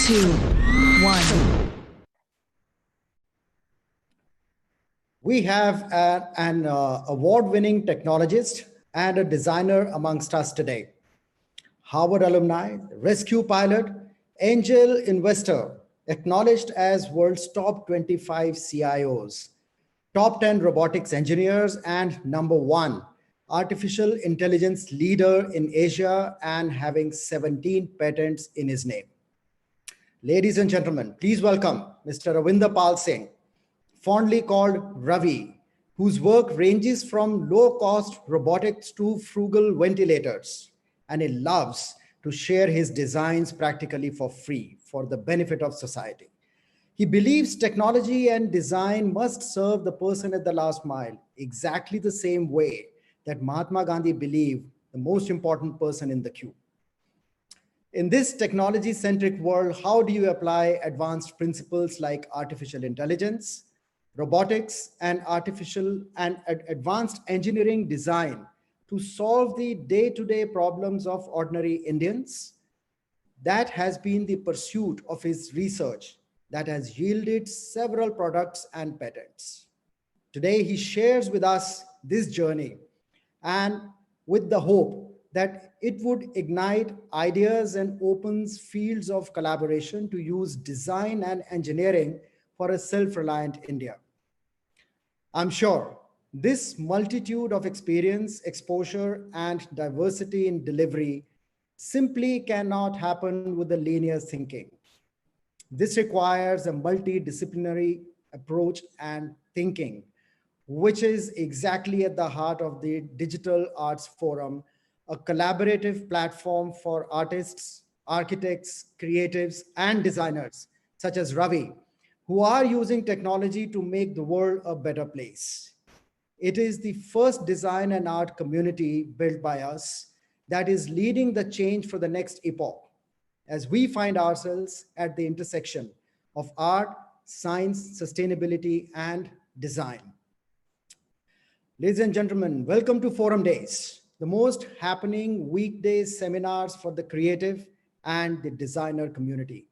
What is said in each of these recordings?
two, one. We have an award-winning technologist and a designer amongst us today. Harvard alumni, rescue pilot, angel investor, acknowledged as world's top 25 CIOs, top 10 robotics engineers, and number one artificial intelligence leader in Asia, and having 17 patents in his name. Ladies and gentlemen, please welcome Mr. Ravinder Pal Singh, fondly called Ravi, whose work ranges from low-cost robotics to frugal ventilators, and he loves to share his designs practically for free for the benefit of society. He believes technology and design must serve the person at the last mile, exactly the same way that Mahatma Gandhi believed the most important person in the queue. In this technology-centric world, how do you apply advanced principles like artificial intelligence, robotics, and advanced engineering design to solve the day-to-day problems of ordinary Indians? That has been the pursuit of his research that has yielded several products and patents. Today, he shares with us this journey, and with the hope that it would ignite ideas and opens fields of collaboration to use design and engineering for a self-reliant India. I'm sure this multitude of experience, exposure, and diversity in delivery simply cannot happen with a linear thinking. This requires a multidisciplinary approach and thinking, which is exactly at the heart of the Digital Arts Forum, a collaborative platform for artists, architects, creatives, and designers, such as Ravi, who are using technology to make the world a better place. It is the first design and art community built by us that is leading the change for the next epoch, as we find ourselves at the intersection of art, science, sustainability, and design. Ladies and gentlemen, welcome to Forum Days, the most happening weekday seminars for the creative and the designer community.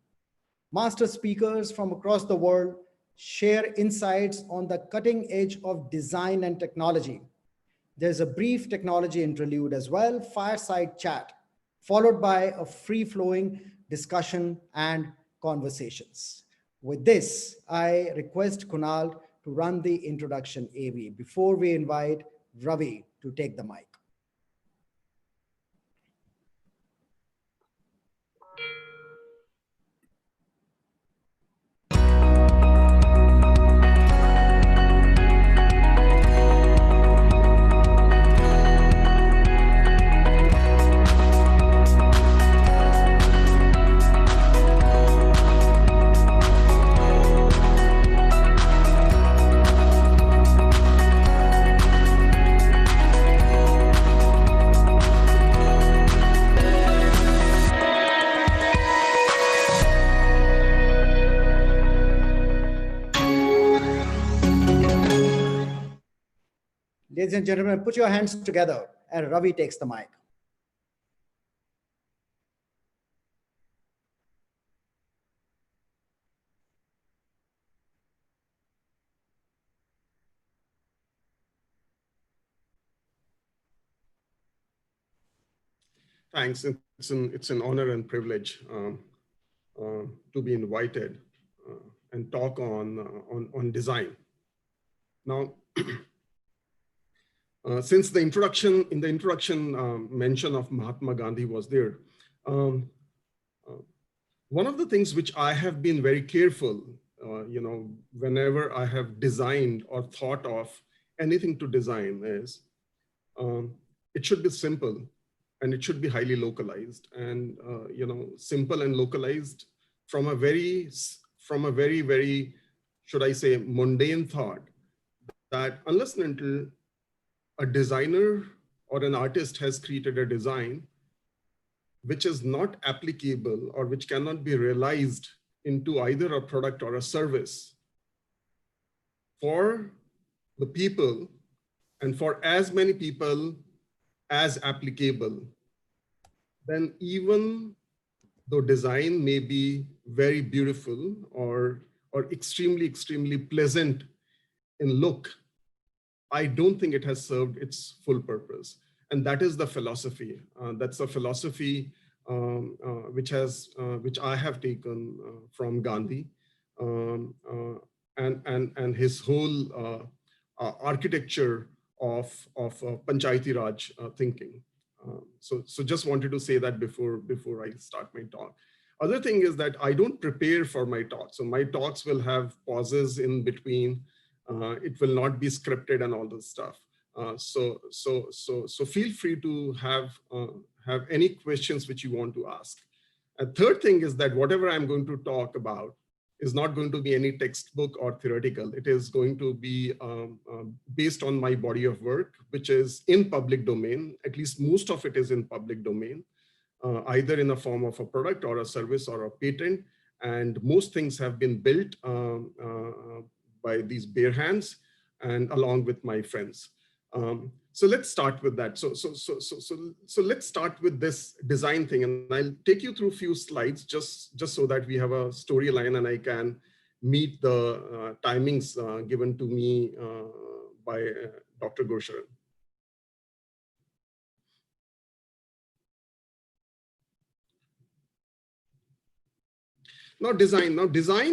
Master speakers from across the world share insights on the cutting edge of design and technology. There's a brief technology interlude as well, fireside chat, followed by a free-flowing discussion and conversations. With this, I request Kunal to run the introduction AV before we invite Ravi to take the mic. Ladies and gentlemen, put your hands together and Ravi takes the mic. Thanks. It's an honor and privilege to be invited and talk on design. Now, since the introduction mention of Mahatma Gandhi was there, one of the things which I have been very careful, whenever I have designed or thought of anything to design is, it should be simple and it should be highly localized, and simple and localized from a very, should I say, mundane thought that unless and until a designer or an artist has created a design which is not applicable or which cannot be realized into either a product or a service for the people and for as many people as applicable, then even though design may be very beautiful or extremely pleasant in look, I don't think it has served its full purpose. And that is the philosophy. That's a philosophy which I have taken from Gandhi, and his whole architecture of Panchayati Raj thinking. So just wanted to say that before I start my talk. Other thing is that I don't prepare for my talks. So my talks will have pauses in between. It will not be scripted and all this stuff. So feel free to have any questions which you want to ask. A third thing is that whatever I'm going to talk about is not going to be any textbook or theoretical. It is going to be based on my body of work, which is in public domain. At least most of it is in public domain, either in the form of a product or a service or a patent. And most things have been built by these bare hands and along with my friends. So let's start with that. So let's start with this design thing, and I'll take you through a few slides just so that we have a storyline and I can meet the timings given to me by Dr. Gurcharan. Now, design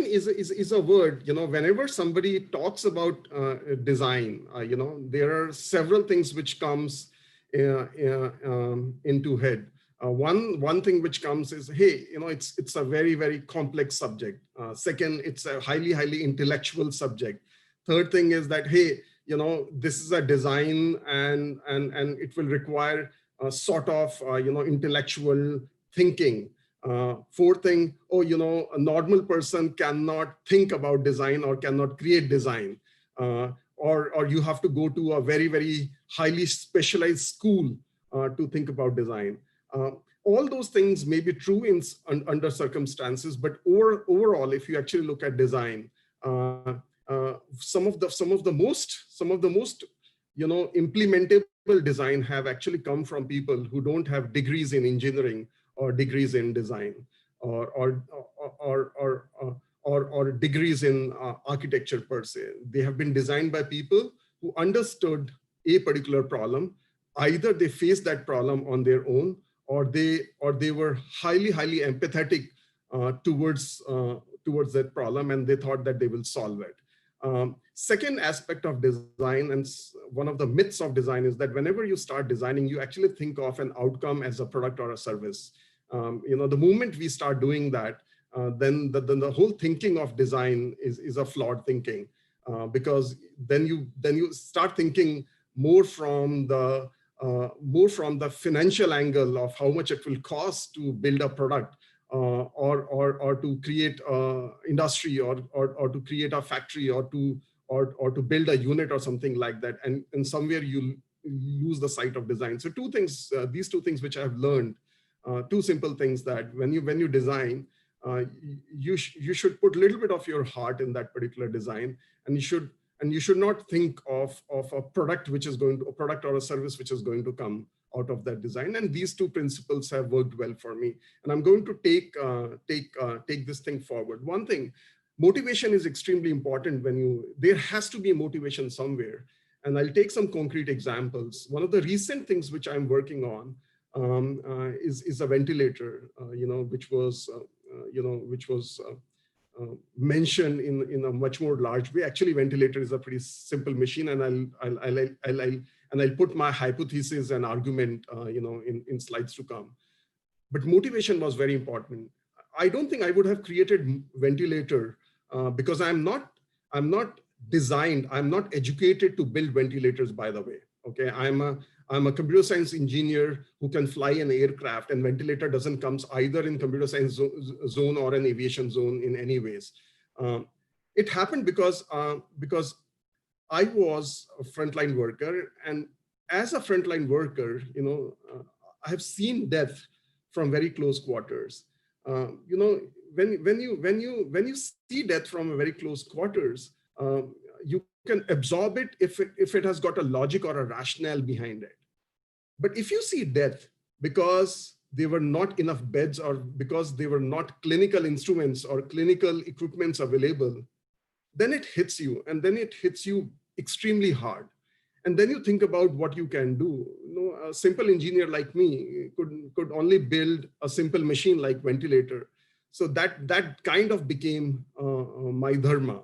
is a word, you know, whenever somebody talks about design, you know, there are several things which comes into head. One thing which comes is, hey, you know, it's a very complex subject. Second, it's a highly intellectual subject. Third thing is that, hey, you know, this is a design and it will require a sort of, you know, intellectual thinking. Fourth thing, oh, you know, a normal person cannot think about design or cannot create design, or you have to go to a very highly specialized school to think about design. All those things may be true under circumstances, but overall, if you actually look at design, some of the most you know, implementable design have actually come from people who don't have degrees in engineering or degrees in design, or degrees in architecture per se. They have been designed by people who understood a particular problem. Either they faced that problem on their own, or they were highly empathetic towards that problem, and they thought that they will solve it. Second aspect of design, and one of the myths of design, is that whenever you start designing, you actually think of an outcome as a product or a service. You know, the moment we start doing that, then the whole thinking of design is a flawed thinking, because then you start thinking more from the financial angle of how much it will cost to build a product, or to create a industry, or to create a factory, or to build a unit or something like that, and somewhere you lose the sight of design. So two things, these two things which I've learned, two simple things, that when you design, you should put a little bit of your heart in that particular design, and you should not think of a product a product or a service which is going to come out of that design. And these two principles have worked well for me, and I'm going to take this thing forward. One thing, motivation is extremely important. There has to be a motivation somewhere, and I'll take some concrete examples. One of the recent things which I'm working on is a ventilator, you know, which was mentioned in a much more large way. Actually, ventilator is a pretty simple machine, and I'll put my hypothesis and argument, you know, in slides to come. But motivation was very important. I don't think I would have created ventilator because I'm not educated to build ventilators, by the way. Okay, I'm a computer science engineer who can fly an aircraft, and ventilator doesn't come either in computer science zone or an aviation zone in any ways. It happened because I was a frontline worker, and as a frontline worker, you know, I have seen death from very close quarters. You know, when you see death from very close quarters, you can absorb it if it has got a logic or a rationale behind it. But if you see death because there were not enough beds, or because there were not clinical instruments or clinical equipments available, then it hits you, and then it hits you extremely hard. And then you think about what you can do. You know, a simple engineer like me could only build a simple machine like ventilator. So that kind of became my dharma,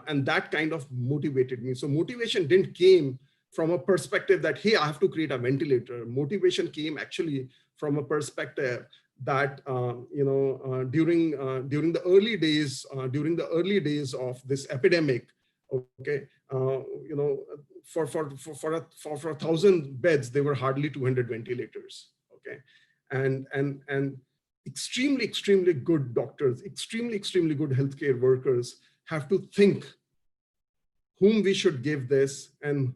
and that kind of motivated me. So motivation didn't came from a perspective that, hey, I have to create a ventilator. Motivation came actually from a perspective that during the early days of this epidemic, okay, for 1,000 beds, there were hardly 200 ventilators, okay, and extremely good doctors, extremely good healthcare workers have to think whom we should give this and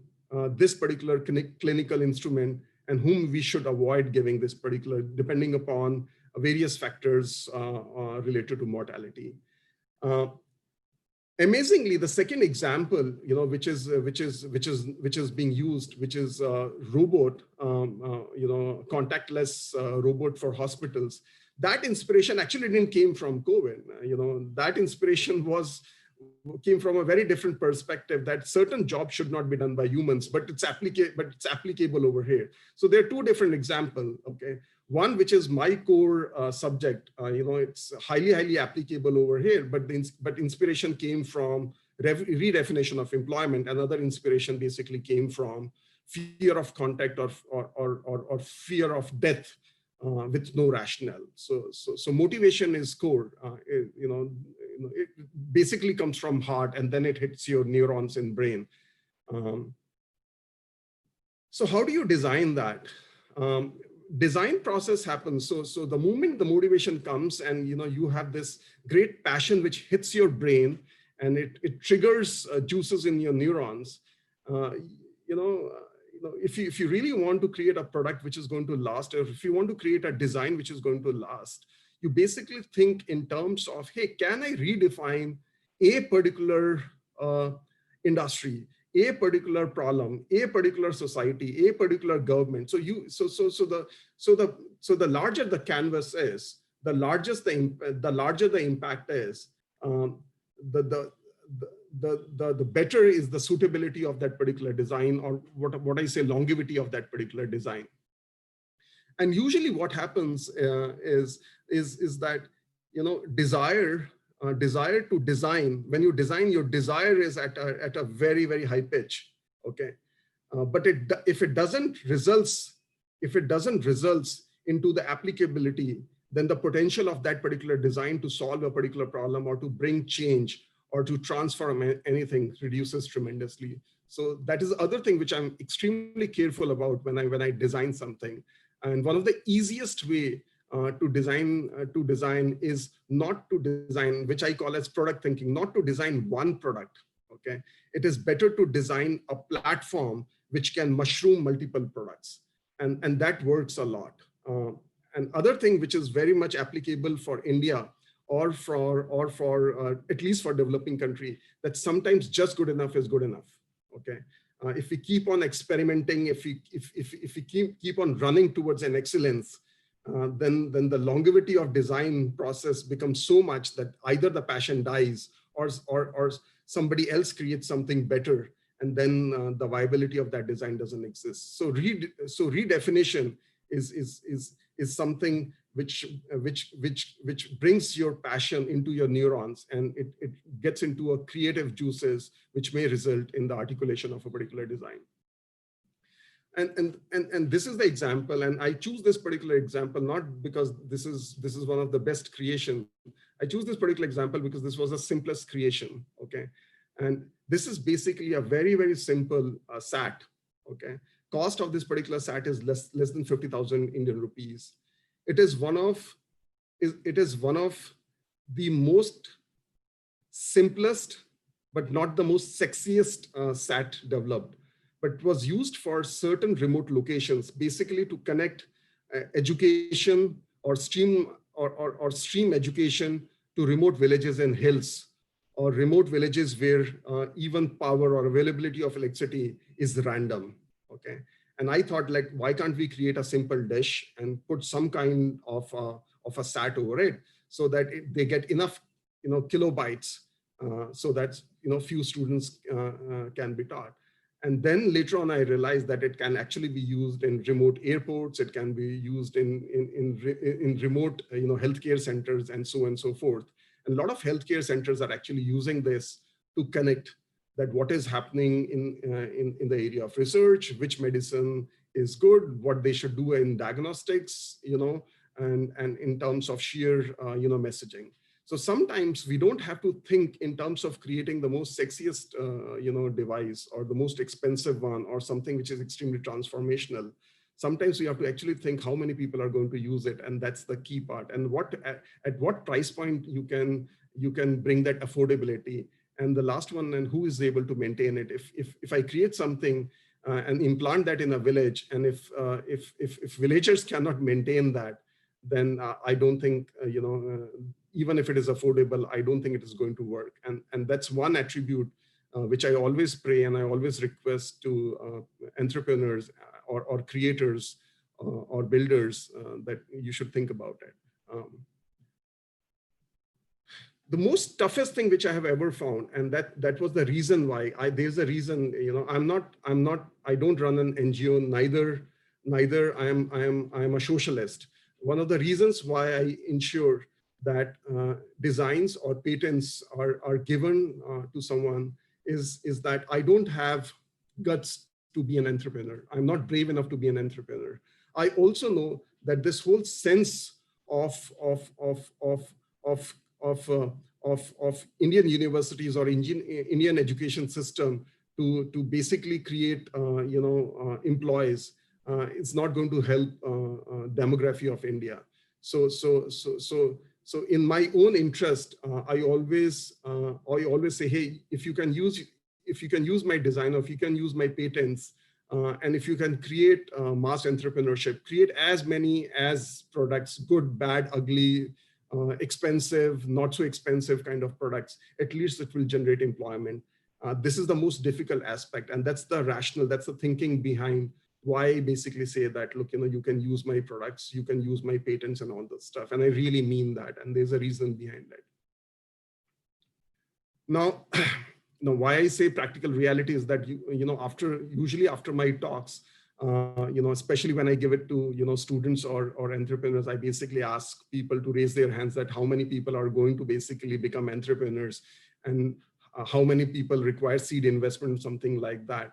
this particular clinical instrument, and whom we should avoid giving this particular, depending upon various factors related to mortality. Amazingly, the second example, which is being used, which is robot, contactless robot for hospitals. That inspiration actually didn't came from COVID. That inspiration came from a very different perspective, that certain jobs should not be done by humans, but it's applicable over here. So there are two different examples. Okay, one which is my core subject. It's highly applicable over here, but inspiration came from redefinition of employment. Another inspiration basically came from fear of contact or fear of death with no rationale. So motivation is core. It basically comes from heart, and then it hits your neurons in brain. So how do you design that? Design process happens. So the moment the motivation comes, and you have this great passion which hits your brain, and it triggers juices in your neurons. If you really want to create a product which is going to last, or if you want to create a design which is going to last, you basically think in terms of, hey, can I redefine a particular industry, a particular problem, a particular society, a particular government? So the larger the canvas is, the larger the impact is, the better is the suitability of that particular design, or what I say, longevity of that particular design. And usually what happens is that, desire to design, when you design, your desire is at a very high pitch, okay? But if it doesn't results into the applicability, then the potential of that particular design to solve a particular problem, or to bring change, or to transform anything, reduces tremendously. So that is the other thing which I'm extremely careful about when I design something. And one of the easiest way to design is not to design, which I call as product thinking, not to design one product, okay? It is better to design a platform which can mushroom multiple products. And that works a lot. And other thing which is very much applicable for India, or for at least for developing country, that sometimes just good enough is good enough, okay? If we keep on experimenting, if we keep on running towards an excellence, then the longevity of design process becomes so much that either the passion dies, or somebody else creates something better, and then the viability of that design doesn't exist. So redefinition is something which brings your passion into your neurons, and it gets into a creative juices, which may result in the articulation of a particular design. And this is the example, and I choose this particular example not because this is one of the best creation. I choose this particular example because this was the simplest creation, okay? And this is basically a very simple SAT, okay? Cost of this particular SAT is less than 50,000 Indian rupees. It is one of the most simplest, but not the most sexiest SAT developed, but was used for certain remote locations, basically to connect education or stream education to remote villages and hills, or remote villages where even power or availability of electricity is random, okay? And I thought, like, why can't we create a simple dish and put some kind of a sat over it so that they get enough, kilobytes, so that, few students can be taught. And then later on, I realized that it can actually be used in remote airports. It can be used in remote, healthcare centers, and so on and so forth. And a lot of healthcare centers are actually using this to connect that what is happening in the area of research, which medicine is good, what they should do in diagnostics, and in terms of sheer, messaging. So sometimes we don't have to think in terms of creating the most sexiest, device, or the most expensive one, or something which is extremely transformational. Sometimes we have to actually think how many people are going to use it, and that's the key part. And at what price point you can bring that affordability. And the last one, and who is able to maintain it. If I create something and implant that in a village, and if villagers cannot maintain that, then I don't think, even if it is affordable, I don't think it is going to work. And that's one attribute which I always pray and I always request to entrepreneurs or creators or builders that you should think about it. The most toughest thing which I have ever found, and that was the reason why there's a reason, I don't run an NGO, neither I am a socialist. One of the reasons why I ensure that designs or patents are given to someone is that I don't have guts to be an entrepreneur. I'm not brave enough to be an entrepreneur. I also know that this whole sense of Indian universities or Indian education system to basically create employees, it's not going to help demography of India. So in my own interest, I always say, hey, if you can use my design, or if you can use my patents, and if you can create mass entrepreneurship, create as many as products, good, bad, ugly, expensive, not so expensive kind of products, at least it will generate employment. This is the most difficult aspect. And that's the rationale, that's the thinking behind why I basically say that, look, you can use my products, you can use my patents and all that stuff. And I really mean that. And there's a reason behind it. Now, why I say practical reality is that, usually after my talks, especially when I give it to, students or entrepreneurs, I basically ask people to raise their hands that how many people are going to basically become entrepreneurs, and how many people require seed investment, something like that.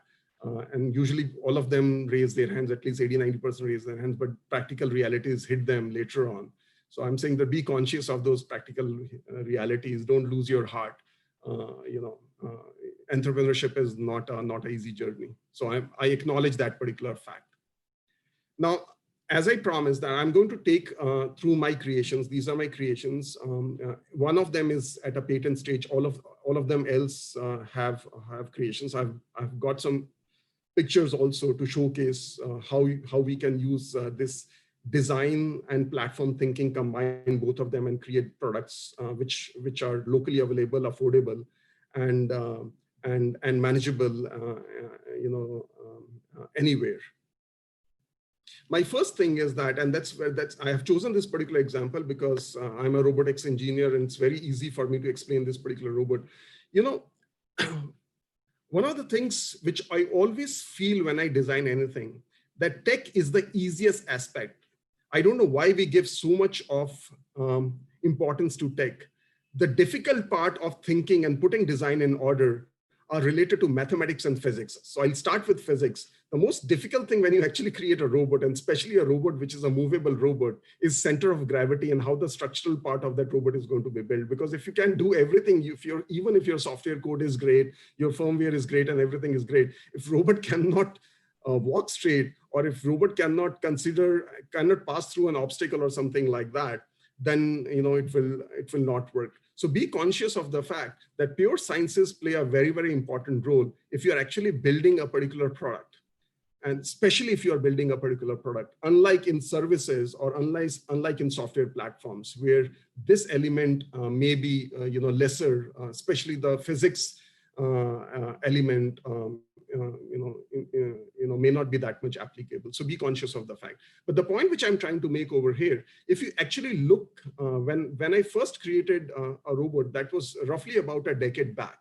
And usually all of them raise their hands, at least 80–90% raise their hands, but practical realities hit them later on. So I'm saying that be conscious of those practical realities. Don't lose your heart. Entrepreneurship is not an easy journey. So I acknowledge that particular fact. Now, as I promised, that I'm going to take through my creations. These are my creations. One of them is at a patent stage. All of them else have creations. I've got some pictures also to showcase how we can use this design and platform thinking, combine both of them and create products which are locally available, affordable, and manageable, anywhere. My first thing is that, and I have chosen this particular example because I'm a robotics engineer, and it's very easy for me to explain this particular robot. One of the things which I always feel when I design anything, that tech is the easiest aspect. I don't know why we give so much of importance to tech. The difficult part of thinking and putting design in order are related to mathematics and physics. So I'll start with physics. The most difficult thing when you actually create a robot, and especially a robot which is a movable robot, is center of gravity and how the structural part of that robot is going to be built. Because if you can do everything, even if your software code is great, your firmware is great, and everything is great, if robot cannot walk straight, or if robot cannot pass through an obstacle or something like that, then it will not work. So be conscious of the fact that pure sciences play a very, very important role if you're actually building a particular product. And especially if you are building a particular product, unlike in services or unlike in software platforms, where this element may be lesser, especially the physics element may not be that much applicable. So be conscious of the fact. But the point which I'm trying to make over here, if you actually look, when I first created a robot, that was roughly about a decade back.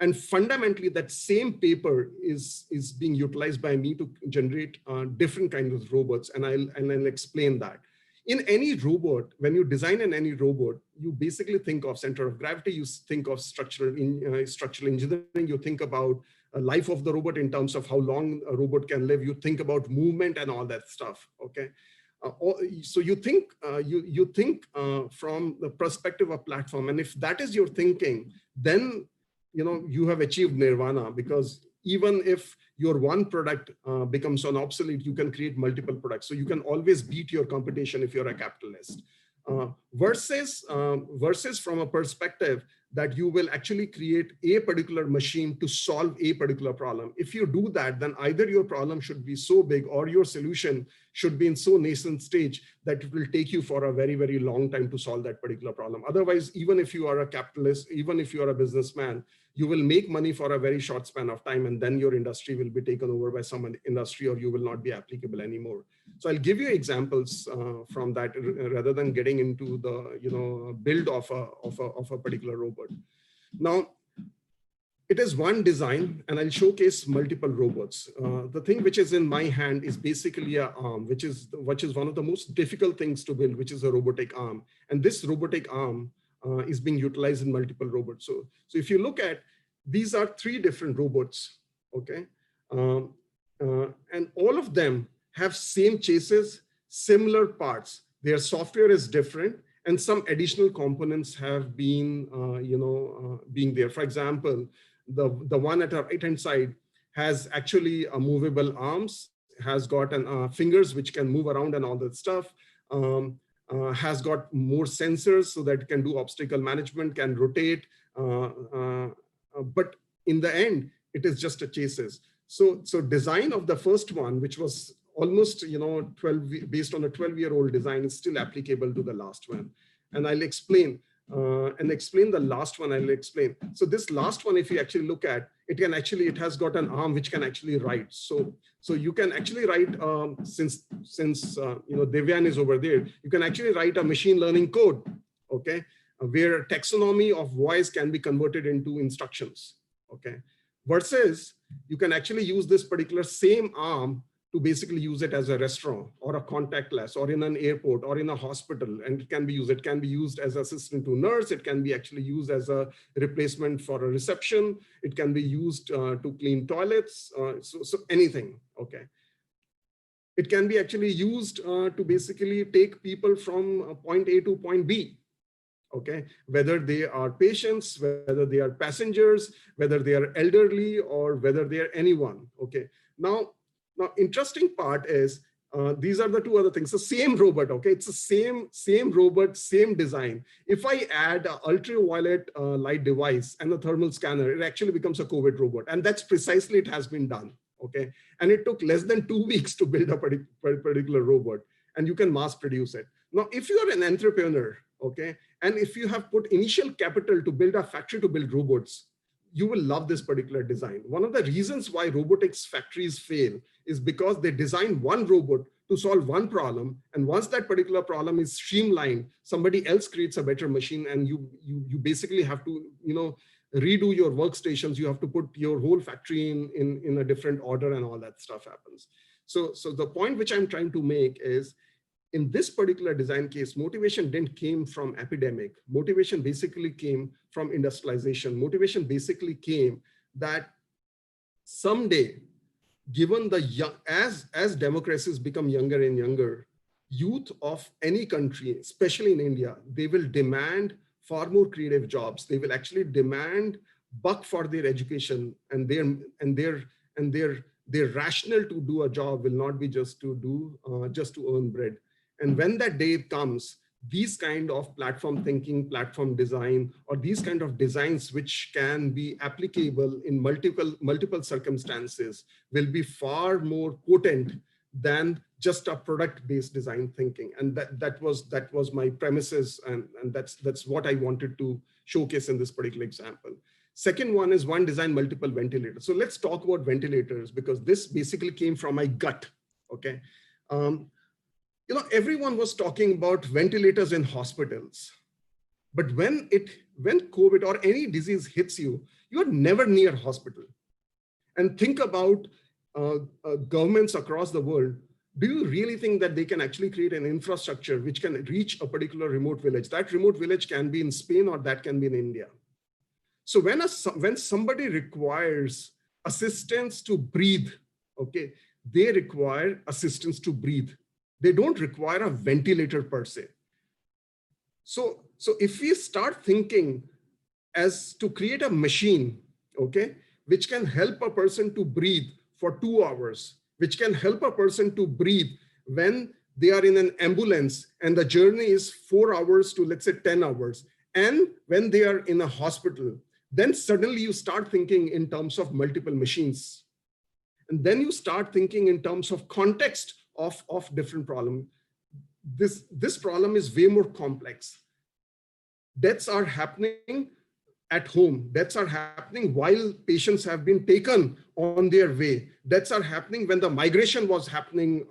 And fundamentally, that same paper is being utilized by me to generate different kinds of robots, and I'll explain that. In any robot, when you design any robot, you basically think of center of gravity, you think of structural engineering, you think about life of the robot in terms of how long a robot can live, you think about movement and all that stuff, okay? So you think from the perspective of platform, and if that is your thinking, then you have achieved nirvana, because even if your one product becomes obsolete, you can create multiple products. So you can always beat your competition if you're a capitalist. Versus from a perspective that you will actually create a particular machine to solve a particular problem. If you do that, then either your problem should be so big or your solution should be in so nascent stage that it will take you for a very, very long time to solve that particular problem. Otherwise, even if you are a capitalist, even if you are a businessman, you will make money for a very short span of time, and then your industry will be taken over by some industry, or you will not be applicable anymore. So I'll give you examples from that rather than getting into the build of a particular robot. Now, it is one design, and I'll showcase multiple robots. The thing which is in my hand is basically an arm, which is one of the most difficult things to build, which is a robotic arm. And this robotic arm is being utilized in multiple robots. So if you look at, these are 3 different robots, okay? And all of them have same chassis, similar parts. Their software is different, and some additional components have been, being there. For example, the one at our right-hand side has actually a movable arms, has got fingers which can move around and all that stuff. Has got more sensors so that it can do obstacle management, can rotate. But in the end, it is just a chassis. So design of the first one, which was almost 12, based on a 12-year-old design, is still applicable to the last one. And I'll explain. The last one, I'll explain. So this last one, if you actually look at, it has got an arm which can actually write. So you can actually write, since Devyan is over there, you can actually write a machine learning code, okay, where taxonomy of voice can be converted into instructions, okay? Versus you can actually use this particular same arm to basically use it as a restaurant or a contactless or in an airport or in a hospital, and it can be used as assistant to nurse. It can be actually used as a replacement for a reception. It can be used to clean toilets, so anything, okay. It can be actually used to basically take people from point A to point B, okay, whether they are patients, whether they are passengers, whether they are elderly, or whether they are anyone, okay. Now, interesting part is, these are the 2 other things. The same robot, okay? It's the same robot, same design. If I add an ultraviolet light device and a thermal scanner, it actually becomes a COVID robot. And that's precisely it has been done, okay? And it took less than 2 weeks to build a particular robot, and you can mass produce it. Now, if you are an entrepreneur, okay, and if you have put initial capital to build a factory to build robots, you will love this particular design. One of the reasons why robotics factories fail is because they design one robot to solve one problem. And once that particular problem is streamlined, somebody else creates a better machine, and you basically have to, redo your workstations. You have to put your whole factory in a different order, and all that stuff happens. So the point which I'm trying to make is, in this particular design case, motivation didn't came from epidemic. Motivation basically came from industrialization. Motivation basically came that someday, given the young, as democracies become younger and younger, youth of any country, especially in India, they will demand far more creative jobs. They will actually demand buck for their education, and their rationale to do a job will not be just to earn bread. And when that day comes, these kind of platform thinking, platform design, or these kind of designs which can be applicable in multiple circumstances will be far more potent than just a product-based design thinking. And that was my premises, and that's what I wanted to showcase in this particular example. Second one is one design, multiple ventilators. So let's talk about ventilators, because this basically came from my gut, okay? Everyone was talking about ventilators in hospitals, but when COVID or any disease hits you, you're never near hospital. And think about governments across the world. Do you really think that they can actually create an infrastructure which can reach a particular remote village? That remote village can be in Spain or that can be in India. So when somebody requires assistance to breathe, okay, they require assistance to breathe. They don't require a ventilator per se. So if we start thinking as to create a machine, okay, which can help a person to breathe for 2 hours, which can help a person to breathe when they are in an ambulance and the journey is 4 hours to, let's say, 10 hours, and when they are in a hospital, then suddenly you start thinking in terms of multiple machines. And then you start thinking in terms of context of different problem. This problem is way more complex. Deaths are happening at home. Deaths are happening while patients have been taken on their way. Deaths are happening when the migration was happening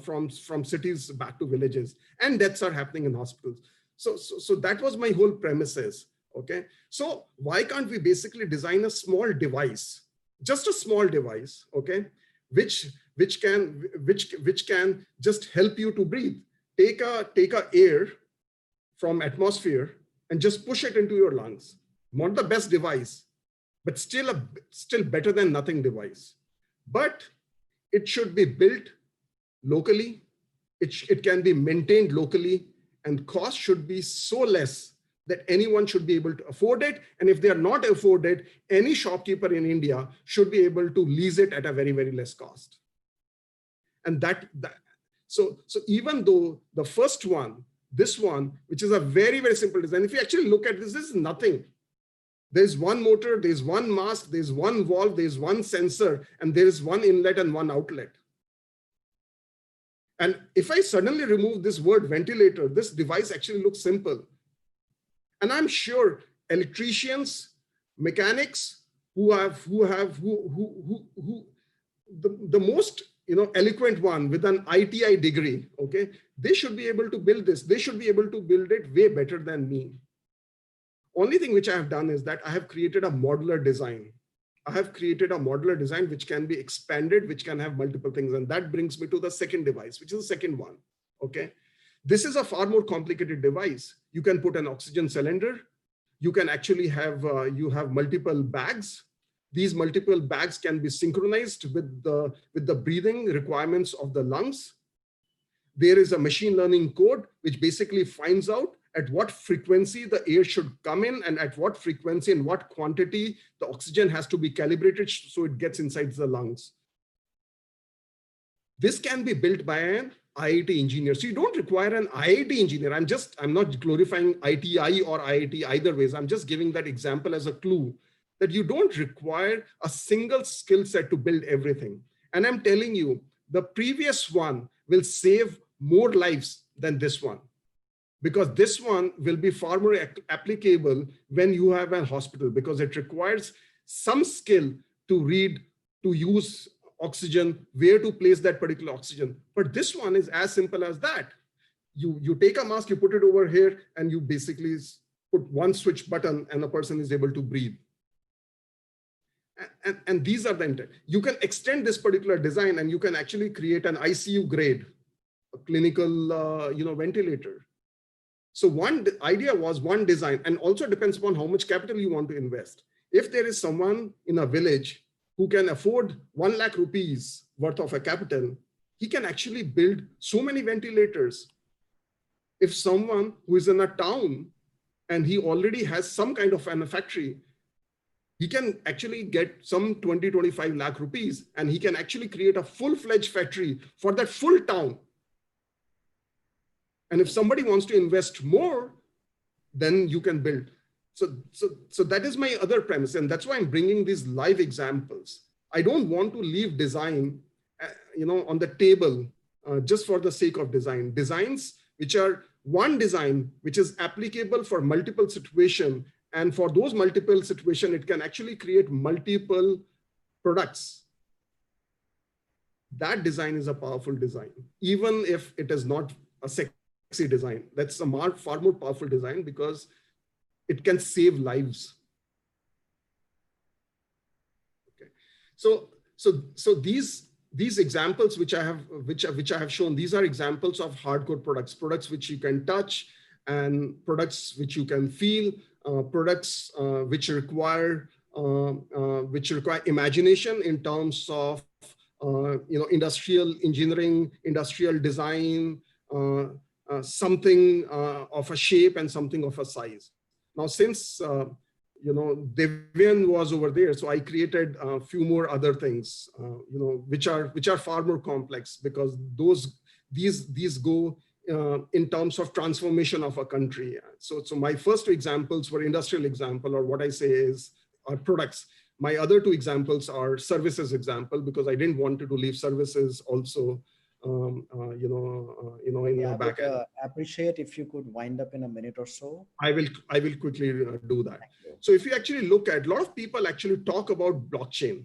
from cities back to villages, and deaths are happening in hospitals. So that was my whole premises. Okay, so why can't we basically design a small device, just a small device, okay, which can just help you to breathe. Take a air from atmosphere and just push it into your lungs. Not the best device, but still better than nothing device. But it should be built locally. It can be maintained locally, and cost should be so less that anyone should be able to afford it. And if they are not afforded, any shopkeeper in India should be able to lease it at a very, very less cost. And so even though the first one, this one, which is a very, very simple design, if you actually look at this is nothing. There's one motor, there's one mask, there's one valve, there's one sensor, and there is one inlet and one outlet. And if I suddenly remove this word ventilator, this device actually looks simple. And I'm sure electricians, mechanics the most eloquent one with an ITI degree, okay, they should be able to build this. They should be able to build it way better than me. Only thing which I have done is that I have created a modular design. I have created a modular design which can be expanded, which can have multiple things. And that brings me to the second device, which is the second one, okay. This is a far more complicated device. You can put an oxygen cylinder. You can actually have, you have multiple bags. These multiple bags can be synchronized with the breathing requirements of the lungs. There is a machine learning code, which basically finds out at what frequency the air should come in and at what frequency and what quantity the oxygen has to be calibrated so it gets inside the lungs. This can be built by an IIT engineer. So you don't require an IIT engineer. I'm not glorifying ITI or IIT either ways. I'm just giving that example as a clue that you don't require a single skill set to build everything. And I'm telling you, the previous one will save more lives than this one, because this one will be far more applicable when you have a hospital, because it requires some skill to read, to use oxygen, where to place that particular oxygen. But this one is as simple as that. You take a mask, you put it over here, and you basically put one switch button and the person is able to breathe. And these are the intent. You can extend this particular design and you can actually create an ICU grade, a clinical ventilator. So one idea was one design, and also depends upon how much capital you want to invest. If there is someone in a village who can afford 1 lakh rupees worth of a capital, he can actually build so many ventilators. If someone who is in a town and he already has some kind of a factory, he can actually get some 20-25 lakh rupees and he can actually create a full-fledged factory for that full town. And if somebody wants to invest more, then you can build. So that is my other premise. And that's why I'm bringing these live examples. I don't want to leave design, on the table just for the sake of design. Designs which are one design, which is applicable for multiple situations And for those multiple situations, it can actually create multiple products. That design is a powerful design, even if it is not a sexy design. That's a far more powerful design because it can save lives. Okay, so these examples which I have shown, these are examples of hardcore products which you can touch, and products which you can feel, products which require imagination in terms of industrial engineering, industrial design, something of a shape and something of a size. Now, since Devyan was over there, so I created a few more other things, which are far more complex, because these go in terms of transformation of a country. So my first two examples were industrial example, or what I say is are products. My other two examples are services example, because I didn't want to leave services also, in the back end. Appreciate if you could wind up in a minute or so. I will quickly do that. So if you actually look at, a lot of people actually talk about blockchain.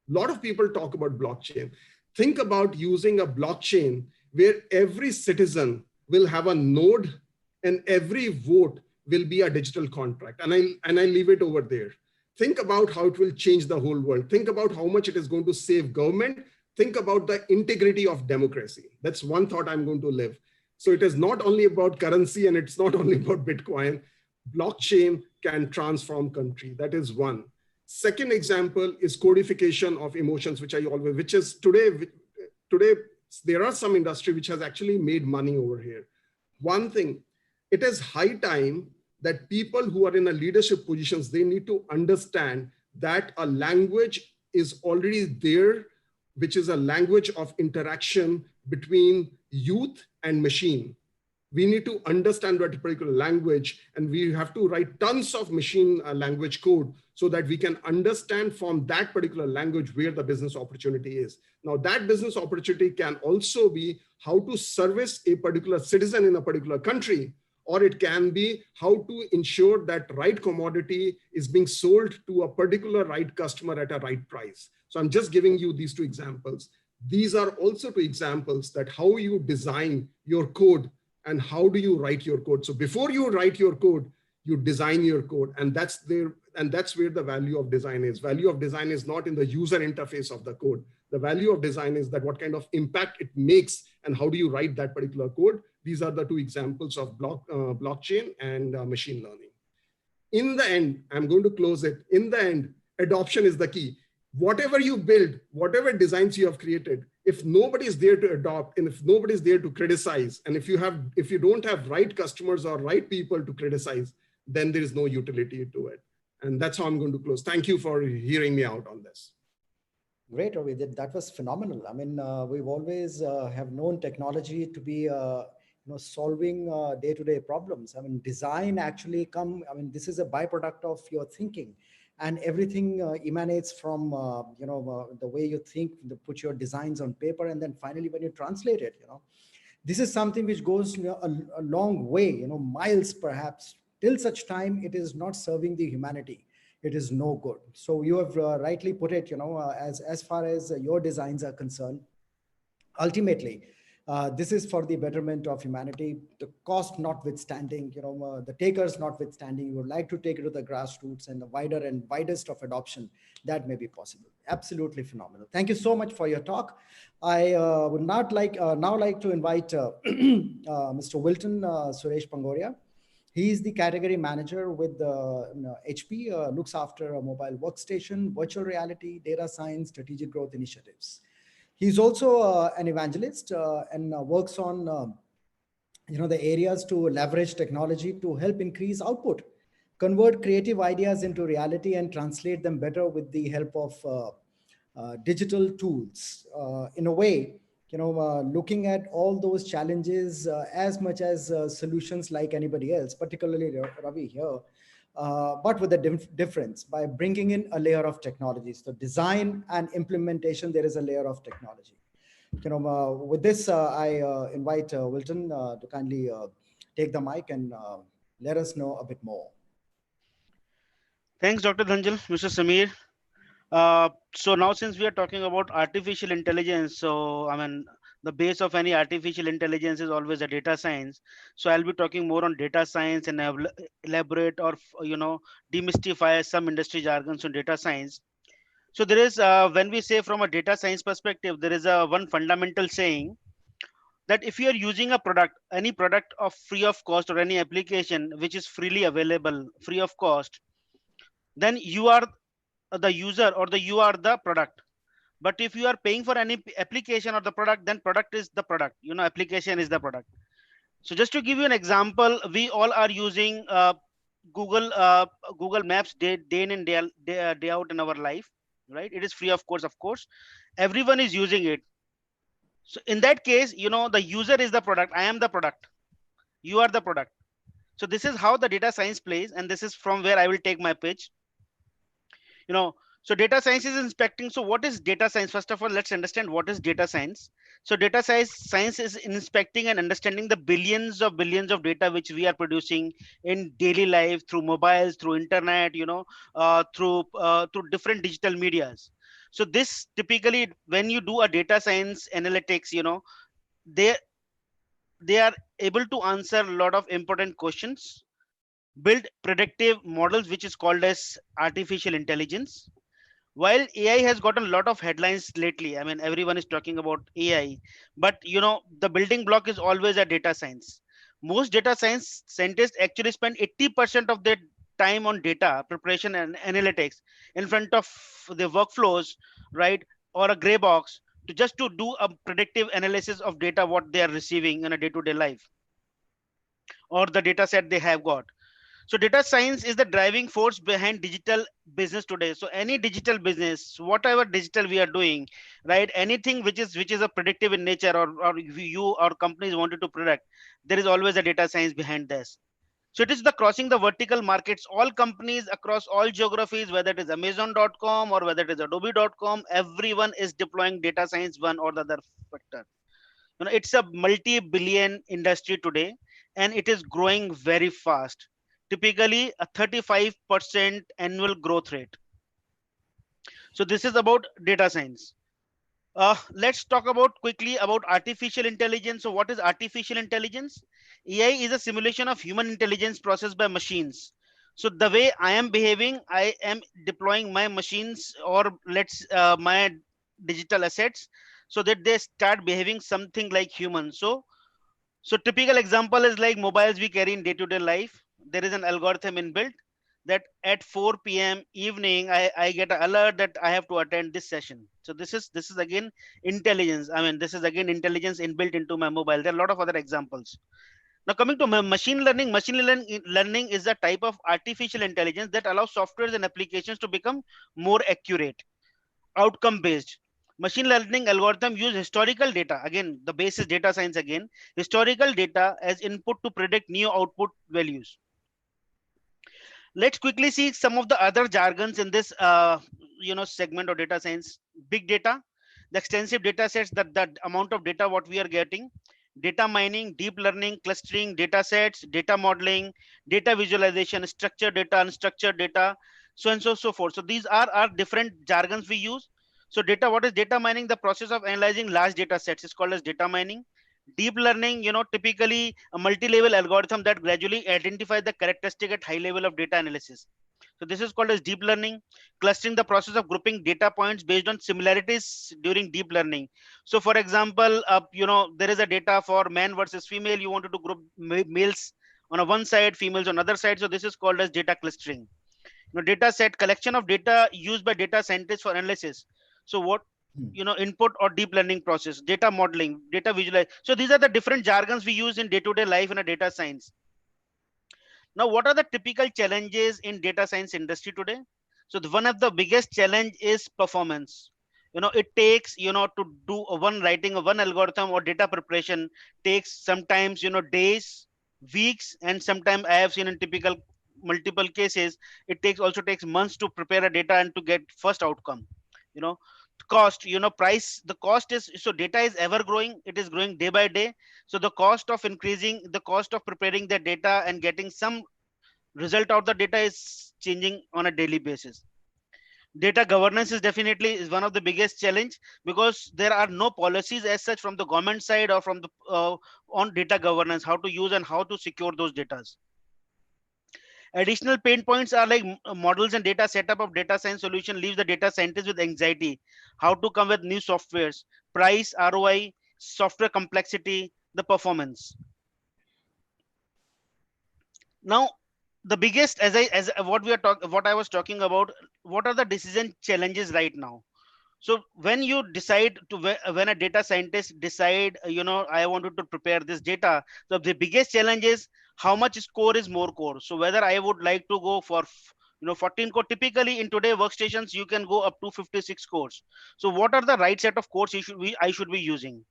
A lot of people talk about blockchain. Think about using a blockchain where every citizen will have a node and every vote will be a digital contract. And I leave it over there. Think about how it will change the whole world. Think about how much it is going to save government. Think about the integrity of democracy. That's one thought I'm going to live. So it is not only about currency, and it's not only about Bitcoin. Blockchain can transform country. That is one. Second example is codification of emotions, which is today there are some industry which has actually made money over here. One thing, it is high time that people who are in a leadership positions, they need to understand that a language is already there, which is a language of interaction between youth and machine. We need to understand that particular language, and we have to write tons of machine language code so that we can understand from that particular language where the business opportunity is. Now, that business opportunity can also be how to service a particular citizen in a particular country, or it can be how to ensure that right commodity is being sold to a particular right customer at a right price. So I'm just giving you these two examples. These are also two examples that how you design your code and how do you write your code. So before you write your code, you design your code, and that's where the value of design is. Value of design is not in the user interface of the code. The value of design is that what kind of impact it makes and how do you write that particular code. These are the two examples of blockchain and machine learning. In the end, I'm going to close it. In the end, adoption is the key. Whatever you build, whatever designs you have created, if nobody is there to adopt, and if nobody is there to criticize, and if you don't have right customers or right people to criticize, then there is no utility to it. And that's how I'm going to close. Thank you for hearing me out on this. Great, Ravi. That was phenomenal. I mean, we've always have known technology to be solving day-to-day problems. I mean, design actually this is a byproduct of your thinking, and everything emanates from the way you think, put your designs on paper, and then finally when you translate it, this is something which goes a long way, miles perhaps, till such time it is not serving the humanity. It is no good. So you have rightly put it, as far as your designs are concerned, ultimately, this is for the betterment of humanity, the cost notwithstanding, the takers notwithstanding. You would like to take it to the grassroots and the wider and widest of adoption that may be possible. Absolutely phenomenal. Thank you so much for your talk. I would now like to invite Mr. Wilton Suresh Pangoria. He is the category manager with HP, looks after a mobile workstation, virtual reality, data science, strategic growth initiatives. He's also an evangelist and works on the areas to leverage technology to help increase output, convert creative ideas into reality, and translate them better with the help of digital tools. In a way, looking at all those challenges as much as solutions like anybody else, particularly Ravi here, but with a difference by bringing in a layer of technology. So design and implementation, there is a layer of technology. With this, I invite Wilton to kindly take the mic and let us know a bit more. Thanks, Dr. Dhanjal, Mr. Samir. So now since we are talking about artificial intelligence, so I mean, the base of any artificial intelligence is always a data science. So I'll be talking more on data science and elaborate or, demystify some industry jargons on data science. So there is, when we say from a data science perspective, there is a one fundamental saying that if you are using a product, any product of free of cost or any application which is freely available, free of cost, then you are the user or you are the product. But if you are paying for any application or the product, then product is the product, application is the product. So just to give you an example, we all are using google google maps day in and day out in our life, right? It is free of course, everyone is using it. So in that case, the user is the product, I am the product, you are the product. So this is how the data science plays, and this is from where I will take my pitch. you know so data science is inspecting. So what is data science? First of all, let's understand what is data science. So data science is inspecting and understanding the billions of data which we are producing in daily life through mobiles, through internet, through different digital medias. So this typically, when you do a data science analytics, they they are able to answer a lot of important questions, build predictive models, which is called as artificial intelligence. While AI has gotten a lot of headlines lately, I mean, everyone is talking about AI, but the building block is always a data science. Most data science scientists actually spend 80% of their time on data preparation and analytics in front of the workflows, right? Or a gray box to just to do a predictive analysis of data, what they are receiving in a day-to-day life, or the data set they have got. So data science is the driving force behind digital business today. So any digital business, whatever digital we are doing, right? Anything which is a predictive in nature, or you or companies wanted to predict, there is always a data science behind this. So it is the crossing the vertical markets. All companies across all geographies, whether it is Amazon.com or whether it is Adobe.com, everyone is deploying data science one or the other factor. It's a multi-billion industry today, and it is growing very fast, typically a 35% annual growth rate. So this is about data science. Let's talk about quickly about artificial intelligence. So what is artificial intelligence? AI is a simulation of human intelligence processed by machines. So the way I am behaving, I am deploying my machines, or my digital assets, so that they start behaving something like humans. So typical example is like mobiles we carry in day-to-day life. There is an algorithm inbuilt that at 4 p.m. evening, I get an alert that I have to attend this session. So this is again intelligence. I mean, this is again intelligence inbuilt into my mobile. There are a lot of other examples. Now coming to machine learning is a type of artificial intelligence that allows softwares and applications to become more accurate, outcome based. Machine learning algorithm use historical data, again the base is data science, again historical data as input to predict new output values. Let's quickly see some of the other jargons in this segment of data science. Big data, the extensive data sets, that the amount of data what we are getting. Data mining, deep learning, clustering, data sets, data modeling, data visualization, structured data, unstructured data, so and so forth. So these are our different jargons we use. So data, what is data mining? The process of analyzing large data sets is called as data mining. Deep learning, typically a multi-level algorithm that gradually identifies the characteristic at high level of data analysis. So this is called as deep learning. Clustering, the process of grouping data points based on similarities during deep learning. So for example, there is a data for man versus female. You wanted to group males on a one side, females on other side. So this is called as data clustering. Data set, collection of data used by data scientists for analysis. So what, input or deep learning process, data modeling, data visualize. So these are the different jargons we use in day-to-day life in a data science. Now what are the typical challenges in data science industry today? So one of the biggest challenge is performance. It takes, to do one writing of one algorithm or data preparation takes sometimes, days, weeks, and sometimes I have seen in typical multiple cases, it takes months to prepare a data and to get first outcome. you know Cost, price, the cost is, so data is ever growing, it is growing day by day. So the cost of increasing the cost of preparing the data and getting some result of the data is changing on a daily basis. Data governance is definitely is one of the biggest challenge, because there are no policies as such from the government side or from the on data governance, how to use and how to secure those data. Additional pain points are like models and data setup of data science solution leaves the data scientist with anxiety. How to come with new softwares, price, ROI, software complexity, the performance. Now, the biggest, as what we are talking, what I was talking about, what are the decision challenges right now? So when you decide to, when a data scientist decide, I wanted to prepare this data, so the biggest challenge is how much core is more core. So whether I would like to go for 14 core. Typically in today workstations you can go up to 56 cores. So what are the right set of cores I should be using?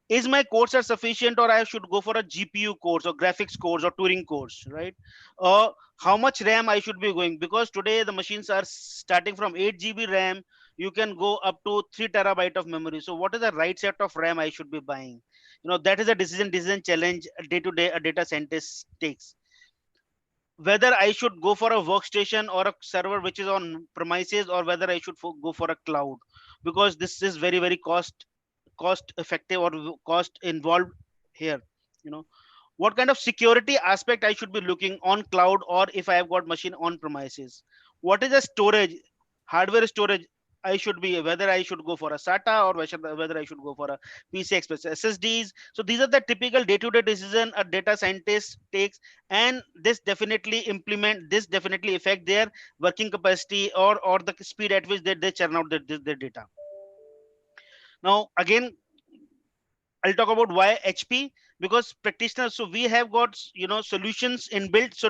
Is my course are sufficient, or I should go for a GPU course or graphics course or Turing course, right? Or how much RAM I should be going, because today the machines are starting from 8 GB RAM. You can go up to 3 TB of memory. So what is the right set of RAM I should be buying? That is a decision challenge day to day a data scientist takes. Whether I should go for a workstation or a server which is on premises, or whether I should go for a cloud, because this is very, very cost effective or cost involved here. What kind of security aspect I should be looking on cloud, or if I have got machine on premises. What is the storage, hardware storage I should be, whether I should go for a SATA, or whether I should go for a PCI Express SSDs. So these are the typical day-to-day decision a data scientist takes, and this definitely affect their working capacity, or the speed at which they churn out their data. Now again, I'll talk about why HP, because practitioners. So we have got solutions inbuilt. So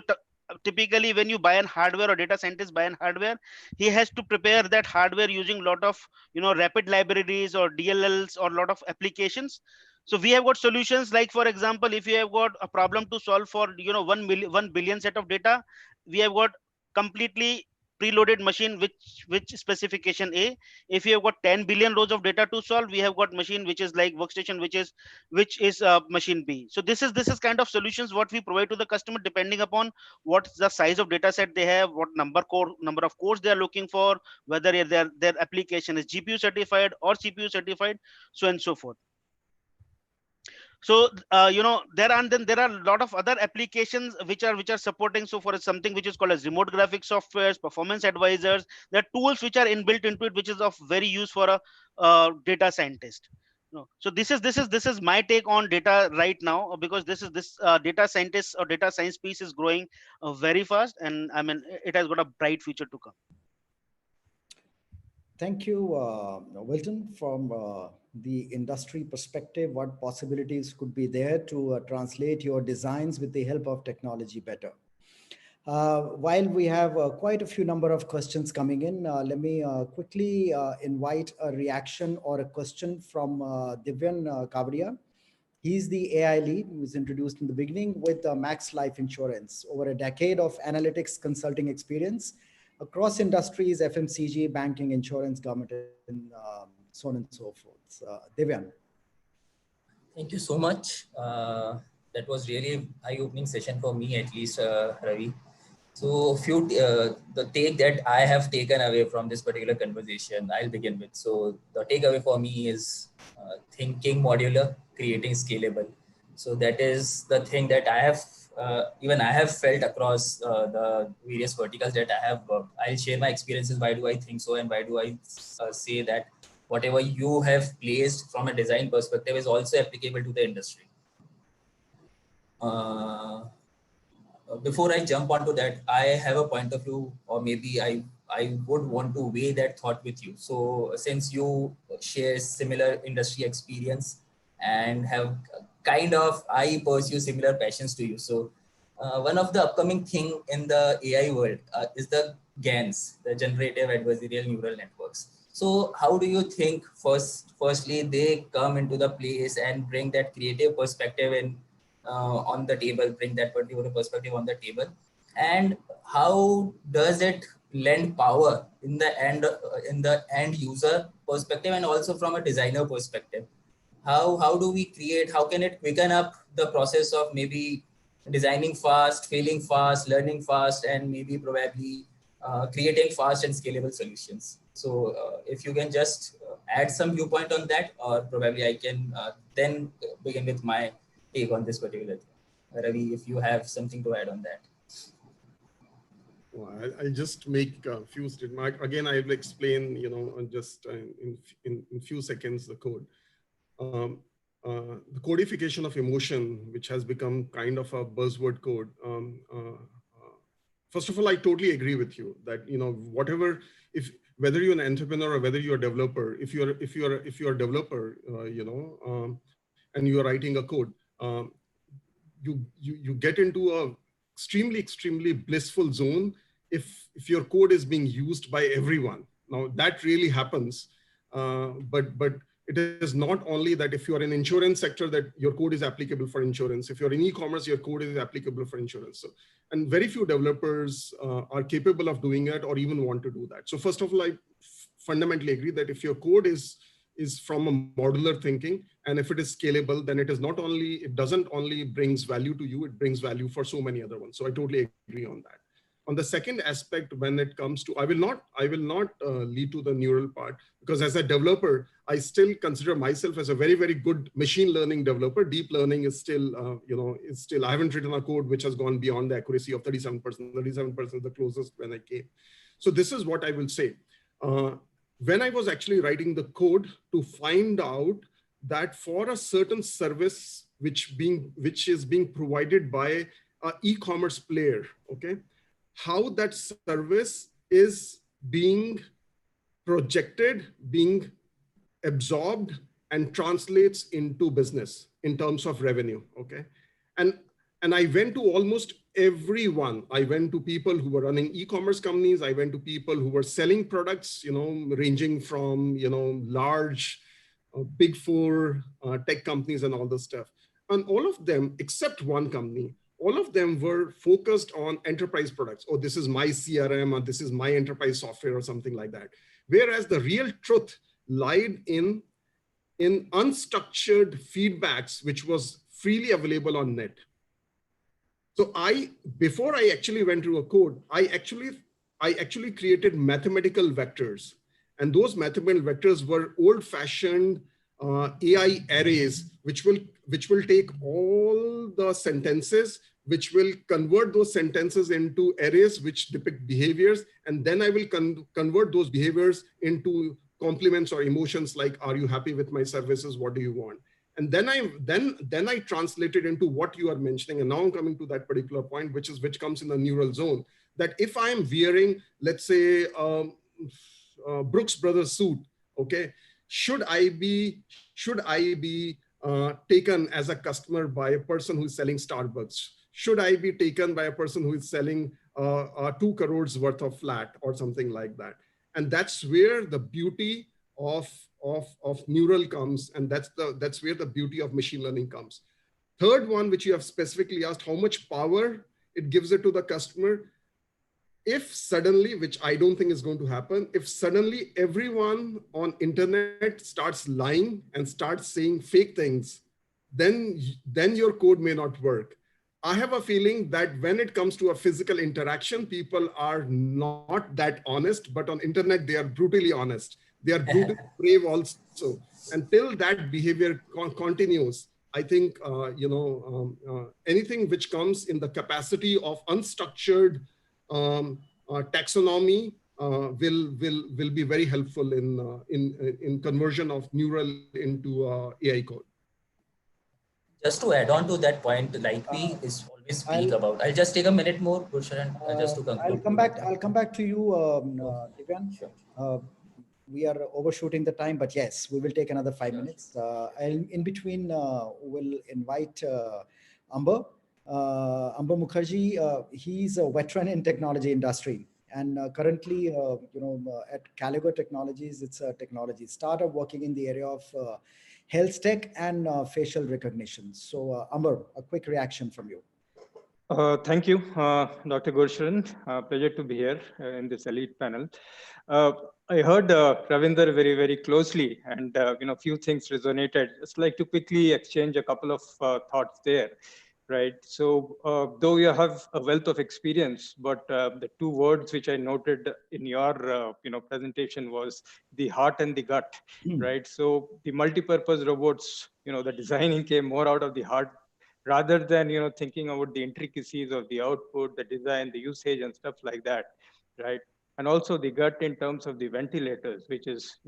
typically when you buy an hardware, or data scientist buy an hardware, he has to prepare that hardware using lot of rapid libraries or DLLs or lot of applications. So we have got solutions like, for example, if you have got a problem to solve for 1 billion set of data, we have got completely preloaded machine which specification A. If you have got 10 billion rows of data to solve, we have got machine which is like workstation which is machine B. So this is kind of solutions what we provide to the customer, depending upon what's the size of data set they have, what number of cores they are looking for, whether their application is GPU certified or CPU certified, so and so forth. So there are a lot of other applications which are supporting. So for something which is called as remote graphics softwares, performance advisors, there are tools which are inbuilt into it, which is of very use for a data scientist. So this is my take on data right now, because this data scientist or data science piece is growing very fast, and I mean it has got a bright future to come. Thank you, Wilton. From the industry perspective, what possibilities could be there to translate your designs with the help of technology better? While we have quite a few number of questions coming in, let me quickly invite a reaction or a question from Divyan Kavadia. He's the AI lead who was introduced in the beginning with Max Life Insurance. Over a decade of analytics consulting experience across industries, FMCG, banking, insurance, government, and so on and so forth. Divyan. Thank you so much. That was really eye-opening session for me, at least, Ravi. So the take that I have taken away from this particular conversation, I'll begin with. So the takeaway for me is thinking modular, creating scalable. So that is the thing that I have, even I have felt across the various verticals that I have worked. I'll share my experiences. Why do I think so? And why do I say that whatever you have placed from a design perspective is also applicable to the industry? Before I jump onto that, I have a point of view, or maybe I would want to weigh that thought with you. So since you share similar industry experience and have I pursue similar passions to you. So one of the upcoming thing in the AI world is the GANs, the generative adversarial neural networks. So how do you think firstly they come into the place and bring that creative perspective in on the table, bring that particular perspective on the table, and how does it lend power in the end user perspective, and also from a designer perspective? How do we create? How can it quicken up the process of maybe designing fast, failing fast, learning fast, and maybe probably creating fast and scalable solutions. So if you can just add some viewpoint on that, or probably I can then begin with my take on this particular thing. Ravi, if you have something to add on that. Well, I'll just make a few statements. Again, I will explain, just in few seconds, the code. The codification of emotion, which has become kind of a buzzword code. First of all, I totally agree with you that, whether you're an entrepreneur or whether you're a developer, if you're a developer, and you are writing a code, you get into a extremely blissful zone if your code is being used by everyone. Now that really happens, but it is not only that if you are in insurance sector that your code is applicable for insurance. If you're in e-commerce, your code is applicable for insurance. So, and very few developers are capable of doing it or even want to do that. So first of all, I fundamentally agree that if your code is from a modular thinking, and if it is scalable, then it doesn't only brings value to you, it brings value for so many other ones. So I totally agree on that. On the second aspect, when it comes to, I will not lead to the neural part, because as a developer, I still consider myself as a very, very good machine learning developer. Deep learning is still, I haven't written a code which has gone beyond the accuracy of 37%. 37% is the closest when I came. So this is what I will say. When I was actually writing the code to find out that for a certain service which is being provided by an e-commerce player, okay, how that service is being projected, being absorbed, and translates into business in terms of revenue, okay? And I went to almost everyone. I went to people who were running e-commerce companies. I went to people who were selling products, ranging from, large, big four tech companies and all this stuff. And all of them, except one company, all of them were focused on enterprise products. Oh, this is my CRM, or this is my enterprise software, or something like that. Whereas the real truth lied in unstructured feedbacks, which was freely available on net. So before I actually went through a code, I actually created mathematical vectors. And those mathematical vectors were old-fashioned AI arrays, which will take all the sentences, which will convert those sentences into arrays which depict behaviors. And then I will convert those behaviors into compliments or emotions like, are you happy with my services? What do you want? And then I translated into what you are mentioning. And now I'm coming to that particular point, which comes in the neural zone, that if I'm wearing, let's say, Brooks Brothers suit, okay, should I be taken as a customer by a person who is selling Starbucks? Should I be taken by a person who is selling 2 crores worth of flat or something like that? And that's where the beauty of neural comes, and that's where the beauty of machine learning comes. Third one, which you have specifically asked, how much power it gives it to the customer. If suddenly, which I don't think is going to happen, if suddenly everyone on internet starts lying and starts saying fake things, then your code may not work. I have a feeling that when it comes to a physical interaction, people are not that honest, but on internet, they are brutally honest. They are brutally brave also. Until that behavior continues, I think, anything which comes in the capacity of unstructured taxonomy will be very helpful in conversion of neural into AI code. Just to add on to that point, like we is always speak about. I'll just take a minute more, Gulsharan, just to conclude. I'll come back to you, Divyan. Sure. We are overshooting the time, but yes, we will take another 5 minutes. And in between, we'll invite Amber Mukherjee. He's a veteran in technology industry, and currently, at Caliber Technologies, it's a technology startup working in the area of health tech and facial recognition. So, Amber, a quick reaction from you. Thank you, Dr. Gulsharan. Pleasure to be here in this elite panel. I heard Ravinder very, very closely, and few things resonated. Just like to quickly exchange a couple of thoughts there. right? So though you have a wealth of experience, but the two words which I noted in your presentation was the heart and the gut, right? So the multi-purpose robots, the designing came more out of the heart rather than thinking about the intricacies of the output, the design, the usage, and stuff like that, right? And also the gut in terms of the ventilators, which is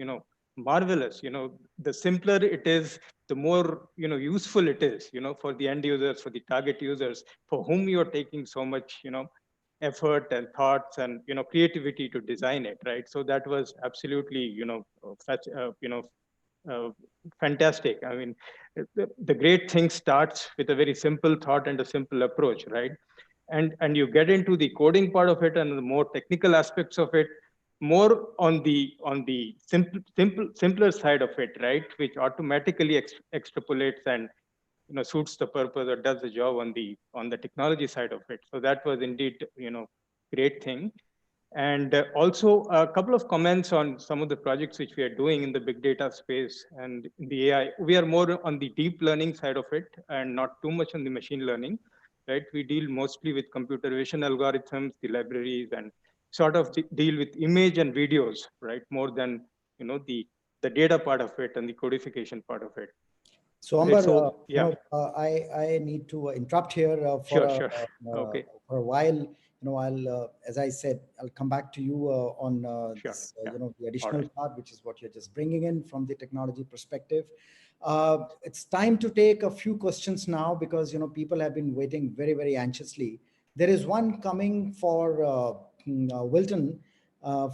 marvelous. The simpler it is, the more useful it is, for the end users, for the target users, for whom you're taking so much effort and thoughts and creativity to design it, right? So that was absolutely fantastic. I mean, the great thing starts with a very simple thought and a simple approach, right? And you get into the coding part of it and the more technical aspects of it, more on the simpler side of it, right? Which automatically extrapolates and suits the purpose or does the job on the technology side of it. So that was indeed great thing. And also a couple of comments on some of the projects which we are doing in the big data space and in the AI. We are more on the deep learning side of it and not too much on the machine learning, right? We deal mostly with computer vision algorithms, the libraries, and sort of deal with image and videos, right? More than the data part of it and the codification part of it. So Amber, yeah. I need to interrupt here Sure. Okay. For a while. I'll, as I said, I'll come back to you on Sure. this, the additional right. part, which is what you're just bringing in from the technology perspective. It's time to take a few questions now because, people have been waiting very, very anxiously. There is one coming for Wilton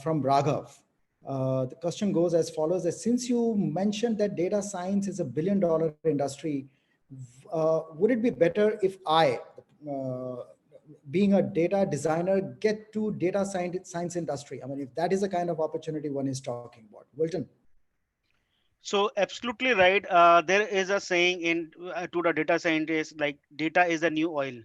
from Raghav. The question goes as follows: that since you mentioned that data science is a billion-dollar industry, would it be better if I, being a data designer, get to data science industry? I mean, if that is the kind of opportunity one is talking about. Wilton. So absolutely right. There is a saying in to the data scientists, like data is the new oil.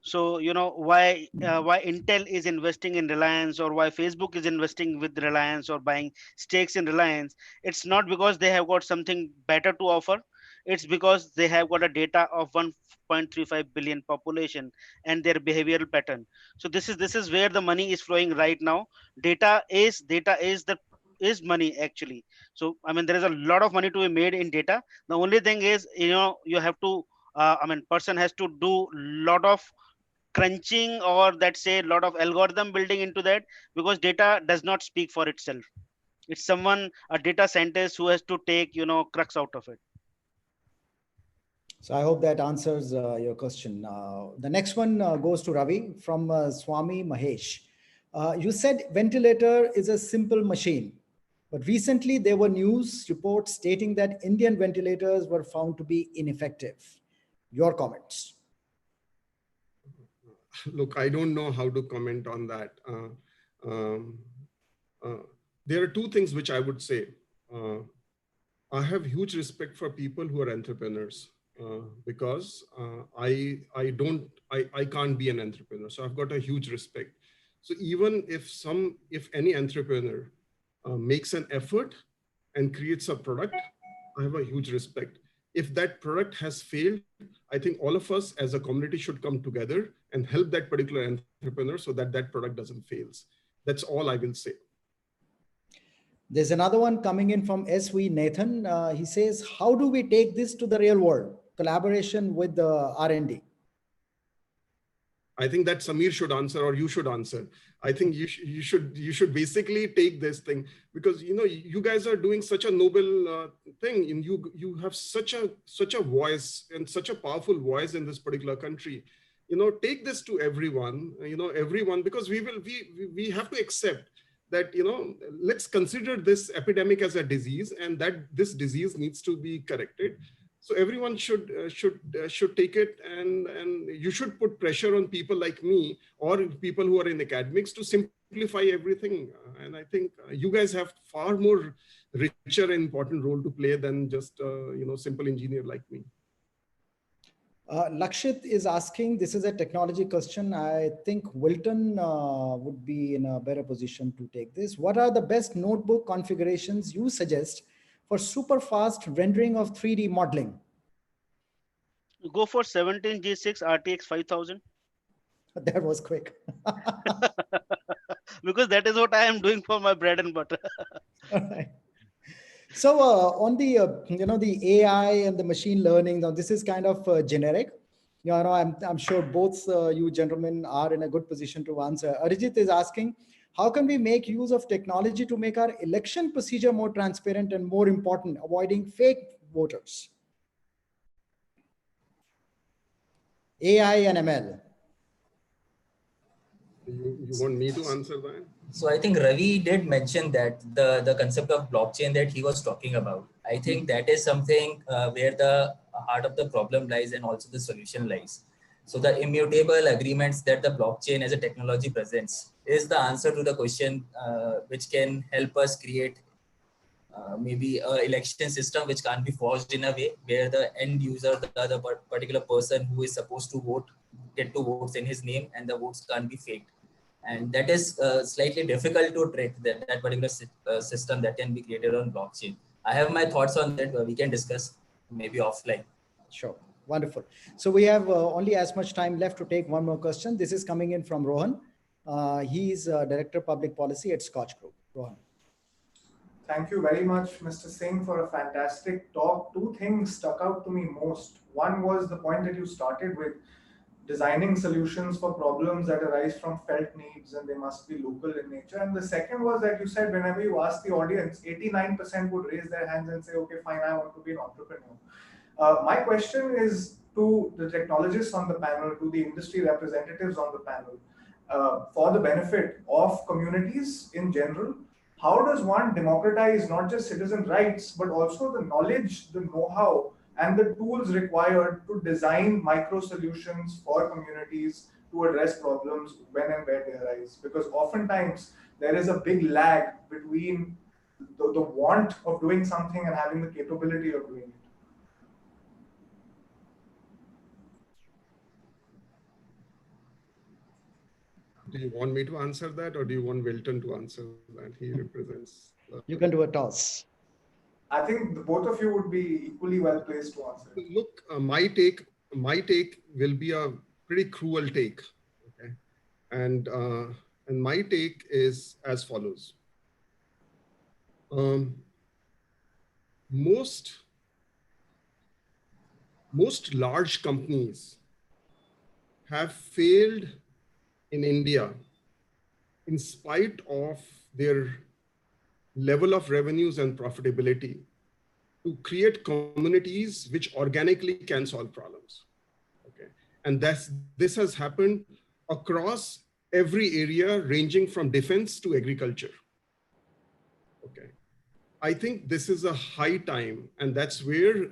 So why Intel is investing in Reliance, or why Facebook is investing with Reliance or buying stakes in Reliance. It's not because they have got something better to offer. It's because they have got a data of 1.35 billion population and their behavioral pattern. So this is where the money is flowing right now. Data is money actually. So I mean, there is a lot of money to be made in data. The only thing is, you have to person has to do lot of crunching, or that say a lot of algorithm building into that, because data does not speak for itself. It's a data scientist who has to take crux out of it. So I hope that answers your question. The next one goes to Ravi from Swami Mahesh. You said ventilator is a simple machine, but recently there were news reports stating that Indian ventilators were found to be ineffective. Your comments? Look, I don't know how to comment on that. There are two things which I would say. I have huge respect for people who are entrepreneurs because I can't be an entrepreneur. So I've got a huge respect. So even if any entrepreneur makes an effort and creates a product, I have a huge respect. If that product has failed, I think all of us as a community should come together and help that particular entrepreneur so that that product doesn't fail. That's all I will say. There's another one coming in from SV Nathan. He says, how do we take this to the real world? Collaboration with the R&D. I think that Samir should answer, or you should answer. I think you should basically take this thing, because you guys are doing such a noble thing, and you have such a voice and such a powerful voice in this particular country. Take this to everyone. Everyone, because we have to accept that let's consider this epidemic as a disease, and that this disease needs to be corrected. So everyone should take it, and you should put pressure on people like me or people who are in academics to simplify everything. And I think you guys have far more richer and important role to play than just simple engineer like me. Lakshit is asking, this is a technology question. I think Wilton would be in a better position to take this. What are the best notebook configurations you suggest for super fast rendering of 3D modeling? Go for 17G6 RTX 5000. That was quick. Because that is what I am doing for my bread and butter. All right. So on the the AI and the machine learning, now this is kind of generic. I'm sure both you gentlemen are in a good position to answer. Arijit is asking, how can we make use of technology to make our election procedure more transparent and, more important, avoiding fake voters? AI and ML. You want me to answer that? So I think Ravi did mention that the concept of blockchain that he was talking about. I think that is something where the heart of the problem lies and also the solution lies. So the immutable agreements that the blockchain as a technology presents is the answer to the question, which can help us create maybe a election system which can't be forged in a way where the end user, the particular person who is supposed to vote, get to votes in his name, and the votes can't be faked. And that is slightly difficult to trick, that particular system that can be created on blockchain. I have my thoughts on that. We can discuss maybe offline. Sure. Wonderful. So we have only as much time left to take one more question. This is coming in from Rohan. He's Director of Public Policy at Scotch Group. Rohan. Thank you very much, Mr. Singh, for a fantastic talk. Two things stuck out to me most. One was the point that you started with, designing solutions for problems that arise from felt needs, and they must be local in nature. And the second was that you said whenever you ask the audience, 89% would raise their hands and say, okay, fine, I want to be an entrepreneur. My question is to the technologists on the panel, to the industry representatives on the panel, for the benefit of communities in general. How does one democratize not just citizen rights, but also the knowledge, the know-how, and the tools required to design micro solutions for communities to address problems when and where they arise? Because oftentimes there is a big lag between the want of doing something and having the capability of doing it. Do you want me to answer that, or do you want Wilton to answer that? He represents. You can do a toss. I think the both of you would be equally well placed to answer. Look, my take will be a pretty cruel take, okay? And my take is as follows. Most large companies have failed in India in spite of their level of revenues and profitability to create communities which organically can solve problems. Okay, and this has happened across every area, ranging from defense to agriculture. Okay, I think this is a high time, and that's where,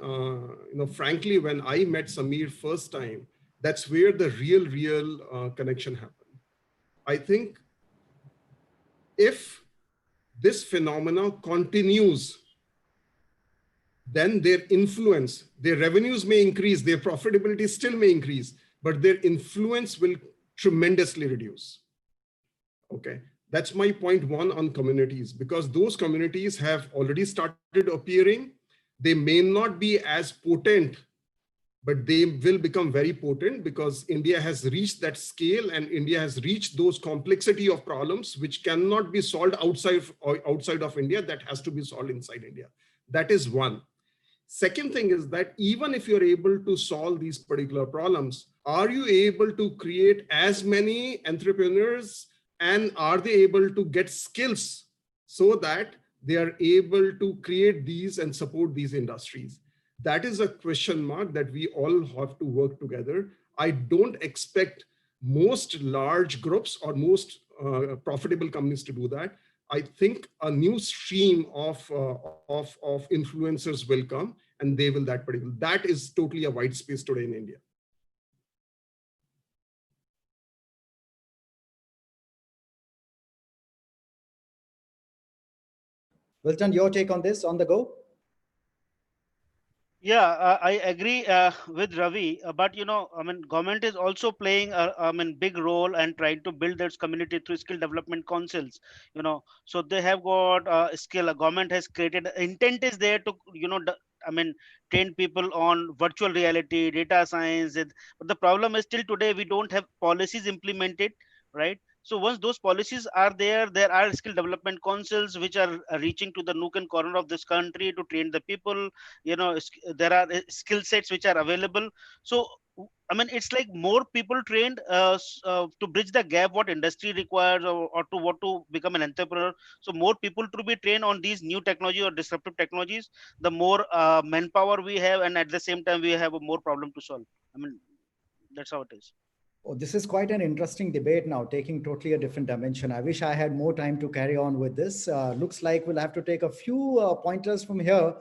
frankly, when I met Samir first time, that's where the real connection happened. I think if this phenomena continues, then their influence, their revenues may increase, their profitability still may increase, but their influence will tremendously reduce. Okay, that's my point one on communities, because those communities have already started appearing. They may not be as potent, but they will become very potent because India has reached that scale, and India has reached those complexity of problems which cannot be solved outside of India, that has to be solved inside India. That is one. Second thing is that even if you're able to solve these particular problems, are you able to create as many entrepreneurs, and are they able to get skills so that they are able to create these and support these industries? That is a question mark that we all have to work together. I don't expect most large groups or most profitable companies to do that. I think a new stream of influencers will come, and they will that is totally a white space today in India. Wilton, your take on this on the go? Yeah, I agree with Ravi, but government is also playing a big role and trying to build its community through skill development councils. So they have got skill. Government has created, intent is there to trained people on virtual reality, data science. But the problem is till today we don't have policies implemented, right? So once those policies are there, there are skill development councils which are reaching to the nook and corner of this country to train the people. There are skill sets which are available. So it's like more people trained to bridge the gap what industry requires, or to what to become an entrepreneur. So more people to be trained on these new technology or disruptive technologies, the more manpower we have, and at the same time we have a more problem to solve. That's how it is. Oh, this is quite an interesting debate now, taking totally a different dimension. I wish I had more time to carry on with this. Looks like we'll have to take a few pointers from here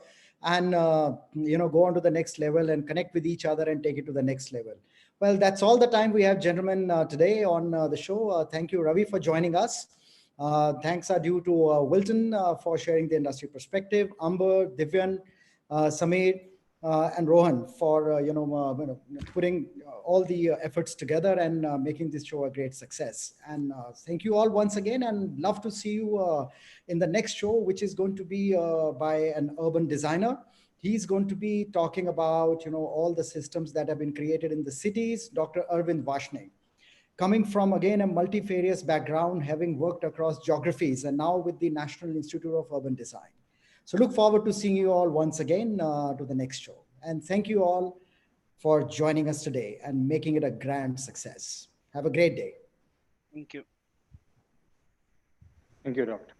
and go on to the next level and connect with each other and take it to the next level. Well, that's all the time we have, gentlemen, today on the show. Thank you, Ravi, for joining us. Thanks are due to Wilton for sharing the industry perspective, Amber, Divyan, Samir, and Rohan for putting all the efforts together and making this show a great success. And thank you all once again, and love to see you in the next show, which is going to be by an urban designer. He's going to be talking about all the systems that have been created in the cities. Dr. Arvind Vashne, coming from again a multifarious background, having worked across geographies, and now with the National Institute of Urban Design. So look forward to seeing you all once again to the next show. And thank you all for joining us today and making it a grand success. Have a great day. Thank you. Thank you, Doctor.